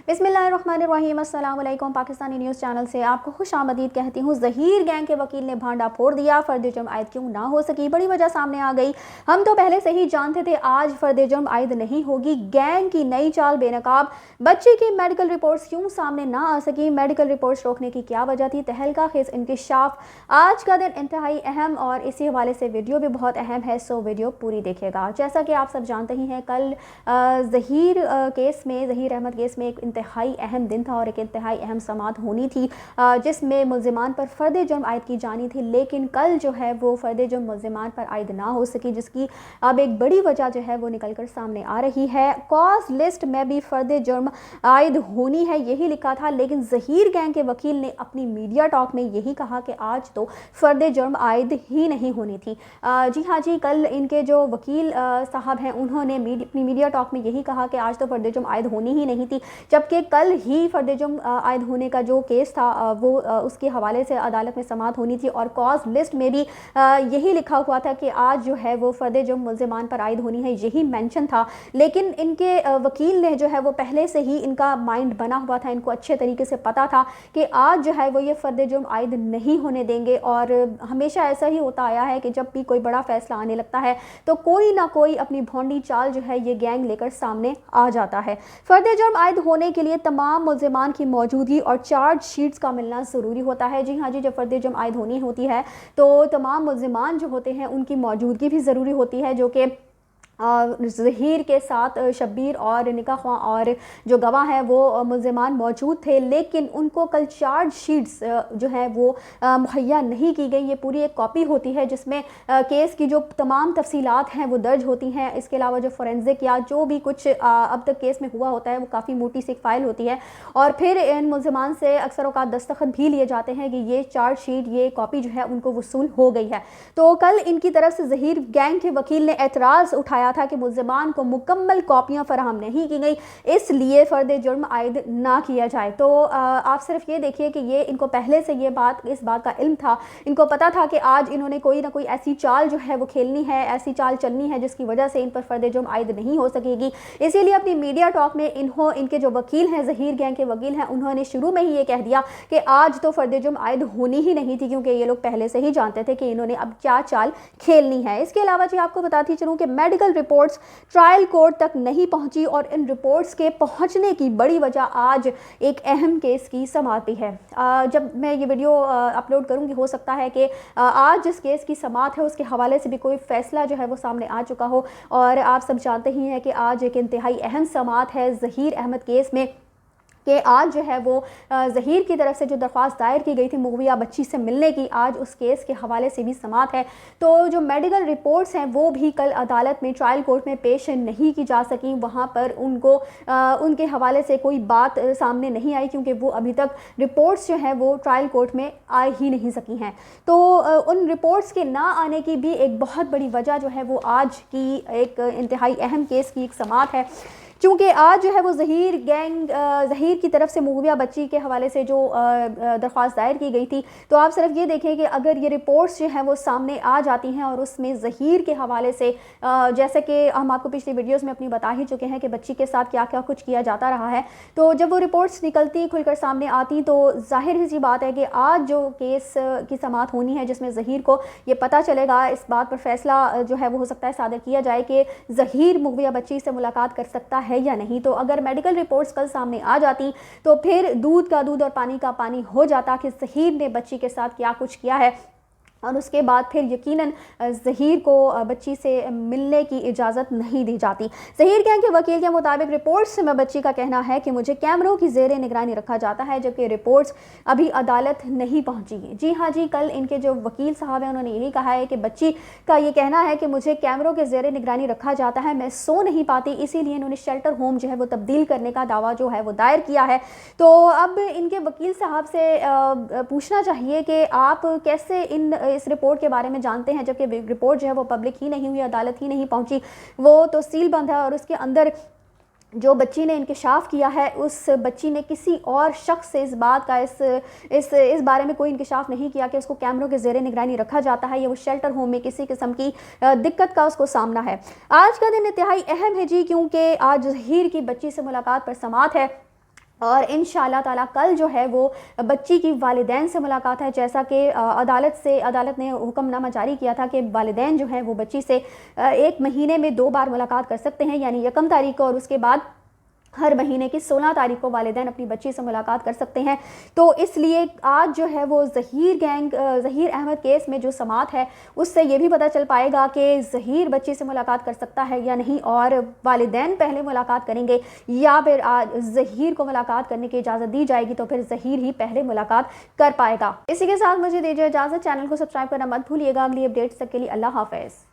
बिस्मिल्लाहिर्रहमानिर्रहीम। अस्सलाम वालेकुम। पाकिस्तानी न्यूज़ चैनल से आपको खुश आमदीद कहती हूँ। ज़हीर गैंग के वकील ने भांडा फोड़ दिया, फ़र्द जुर्म आयद क्यों ना हो सकी, बड़ी वजह सामने आ गई। हम तो पहले से ही जानते थे आज फ़र्द जुर्म आयद नहीं होगी। गैंग की नई चाल बेनकाब, बच्ची की मेडिकल रिपोर्ट्स क्यों सामने ना आ सकी, मेडिकल रिपोर्ट्स रोकने की क्या वजह थी, तहलका खेज इंकिशाफ। आज का दिन इंतहाई अहम और इसी हवाले से वीडियो भी बहुत अहम है, सो वीडियो पूरी देखिएगा। जैसा कि आप सब जानते ही हैं, कल ज़हीर अहमद केस में एक इंतहाई अहम दिन था और एक इंतहाई अहम समाअत होनी थी जिसमें मुल्ज़िमान पर फ़र्द जुर्म आयद की जानी थी, लेकिन कल जो है वो फ़र्द जुर्म मुल्ज़िमान पर आयद ना हो सकी, जिसकी अब एक बड़ी वजह जो है वो निकल कर सामने आ रही है। कॉज लिस्ट में भी फ़र्द जुर्म आयद होनी है यही लिखा था, लेकिन ज़हीर गैंग के वकील ने अपनी मीडिया टॉक में यही कहा कि आज तो फ़र्द जुर्म आयद ही नहीं होनी थी। जी हाँ जी, कल इनके जो वकील साहब हैं उन्होंने अपनी मीडिया टॉक में यही कहा कि आज तो फ़र्द जुर्म आयद होनी ही नहीं थी, जबकि कल ही फ़र्द जुर्म आयद होने का जो केस था वो उसके हवाले से अदालत में समाअत होनी थी और कॉज लिस्ट में भी यही लिखा हुआ था कि आज जो है वो फ़र्द जुर्म मुल्ज़िमान पर आयद होनी है, यही मेंशन था। लेकिन इनके वकील ने जो है वो पहले से ही इनका माइंड बना हुआ था, इनको अच्छे तरीके से पता था कि आज जो है वो ये फ़र्द जुर्म आयद नहीं होने देंगे। और हमेशा ऐसा ही होता आया है कि जब भी कोई बड़ा फ़ैसला आने लगता है तो कोई ना कोई अपनी भोंडी चाल जो है ये गैंग लेकर सामने आ जाता है। फ़र्द जुर्म आयद होने के लिए तमाम मुल्ज़िमान की मौजूदगी और चार्ज शीट्स का मिलना ज़रूरी होता है। जी हाँ जी, जब फ़र्द जुर्म आयद होनी होती है तो तमाम मुल्ज़िमान जो होते हैं उनकी मौजूदगी भी ज़रूरी होती है, जो कि ज़हीर के साथ शब्बीर और निकाह ख्वां और जो गवाह हैं वो मुल्ज़िमान मौजूद थे, लेकिन उनको कल चार्ज शीट्स जो है वो मुहैया नहीं की गई। ये पूरी एक कॉपी होती है जिसमें केस की जो तमाम तफसीलात हैं वो दर्ज होती हैं। इसके अलावा जो फोरेंसिक या जो भी कुछ अब तक केस में हुआ होता है वो काफ़ी मोटी सी फाइल होती है और फिर इन मुल्ज़िमान से अक्सर औक़ात दस्तखत भी लिए जाते हैं कि ये चार्ज शीट, ये कॉपी जो है उनको वसूल हो गई है। तो कल इनकी तरफ से ज़हीर गैंग के वकील ने एतराज़ उठाया था कि मुल्ज़िमान को मुकम्मल कॉपियां फराहम नहीं की गई, इसलिए फ़र्द जुर्म आयद ना किया जाए। तो आप सिर्फ ये देखिए कि ये इनको पहले से इस बात का इल्म था, इनको पता था कि आज इन्होंने कोई ना कोई ऐसी चाल जो है वो खेलनी है, ऐसी चाल चलनी है जिसकी वजह से इन पर फ़र्द जुर्म आयद नहीं हो सकेगी। इसीलिए अपनी मीडिया टॉक में इनके जो वकील हैं, ज़हीर गैंग के वकील हैं, उन्होंने शुरू में ही ये कह दिया कि आज तो फ़र्द जुर्म आयद होनी ही नहीं थी, क्योंकि ये लोग पहले से ही जानते थे कि इन्होंने अब क्या चाल खेलनी है। इसके अलावा जी आपको बताती चलूँ कि मेडिकल रिपोर्ट्स ट्रायल कोर्ट तक नहीं पहुंची और इन रिपोर्ट्स के पहुंचने की बड़ी वजह आज एक अहम केस की समाअत है। जब मैं ये वीडियो अपलोड करूंगी हो सकता है कि आज जिस केस की समाअत है उसके हवाले से भी कोई फैसला जो है वो सामने आ चुका हो। और आप सब जानते ही हैं कि आज एक इंतहाई अहम समाअत है ज़हीर अहमद केस में कि आज जो है वो ज़हीर की तरफ से जो दरख्वास्त दायर की गई थी मुग़विया बच्ची से मिलने की, आज उस केस के हवाले से भी समाअत है। तो जो मेडिकल रिपोर्ट्स हैं वो भी कल अदालत में ट्रायल कोर्ट में पेश नहीं की जा सकी, वहाँ पर उनको उनके हवाले से कोई बात सामने नहीं आई, क्योंकि वो अभी तक रिपोर्ट्स जो हैं वो ट्रायल कोर्ट में आ ही नहीं सकी हैं। तो उन रिपोर्ट्स के ना आने की भी एक बहुत बड़ी वजह जो है वो आज की एक इंतहाई अहम केस की एक समाअत है, क्योंकि आज जो है वो ज़हीर की तरफ से मुग़विया बच्ची के हवाले से जो दरख्वास्त दायर की गई थी, तो आप सिर्फ ये देखें कि अगर ये रिपोर्ट्स जो हैं वो सामने आ जाती हैं और उसमें ज़हीर के हवाले से जैसे कि हम आपको पिछली वीडियोस में अपनी बता ही चुके हैं कि बच्ची के साथ क्या क्या कुछ किया जाता रहा है, तो जब वो रिपोर्ट्स निकलती खुलकर सामने आती तो ज़ाहिर ही सी बात है कि आज जो केस की समाअत होनी है जिसमें ज़हीर को ये पता चलेगा, इस बात पर फैसला जो है वो हो सकता है सादर किया जाए कि ज़हीर मुग़विया बच्ची से मुलाकात कर सकता है या नहीं। तो अगर मेडिकल रिपोर्ट्स कल सामने आ जाती तो फिर दूध का दूध और पानी का पानी हो जाता कि ज़हीर ने बच्ची के साथ क्या कुछ किया है, और उसके बाद फिर यकीनन ज़हीर को बच्ची से मिलने की इजाज़त नहीं दी जाती। ज़हीर गैंग के वकील के मुताबिक रिपोर्ट्स में बच्ची का कहना है कि मुझे कैमरों की ज़ेरे निगरानी रखा जाता है, जबकि रिपोर्ट्स अभी अदालत नहीं पहुंची। जी हाँ जी, कल इनके जो वकील साहब हैं उन्होंने यही कहा है कि बच्ची का ये कहना है कि मुझे कैमरों के ज़ेरे निगरानी रखा जाता है, मैं सो नहीं पाती, इसीलिए इन्होंने शेल्टर होम जो है वो तब्दील करने का दावा जो है वो दायर किया है। तो अब इनके वकील साहब से पूछना चाहिए कि आप कैसे इस रिपोर्ट के बारे में जानते हैं, जबकि रिपोर्ट जो है वो पब्लिक ही नहीं हुई, अदालत ही नहीं पहुंची, वो तो सील बंद है और उसके अंदर जो बच्ची ने इंकशाफ किया है उस बच्ची ने किसी और शख्स से इस बात का इस बारे में कोई इंकशाफ नहीं किया कि उसको कैमरों के ज़ेरे निगरानी रखा जाता है या वो शेल्टर होम में किसी किस्म की दिक्कत का उसको सामना है। आज का दिन इंतहाई अहम है जी, क्योंकि आज ज़हीर की बच्ची से मुलाकात पर समाअत है اور انشاءاللہ تعالیٰ کل جو ہے وہ بچی کی والدین سے ملاقات ہے، جیسا کہ عدالت نے حکم نامہ جاری کیا تھا کہ والدین جو ہیں وہ بچی سے 1 مہینے میں 2 بار ملاقات کر سکتے ہیں، یعنی 1 تاریخ کو اور اس کے بعد ہر مہینے کی 16 تاریخ کو والدین اپنی بچی سے ملاقات کر سکتے ہیں۔ تو اس لیے آج جو ہے وہ ظہیر احمد کیس میں جو سماعت ہے اس سے یہ بھی پتہ چل پائے گا کہ ظہیر بچی سے ملاقات کر سکتا ہے یا نہیں، اور والدین پہلے ملاقات کریں گے یا پھر ظہیر کو ملاقات کرنے کی اجازت دی جائے گی تو پھر ظہیر ہی پہلے ملاقات کر پائے گا۔ اسی کے ساتھ مجھے دیجیے اجازت، چینل کو سبسکرائب کرنا مت بھولیے گا۔ اگلی اپڈیٹس تک کے لیے اللہ حافظ۔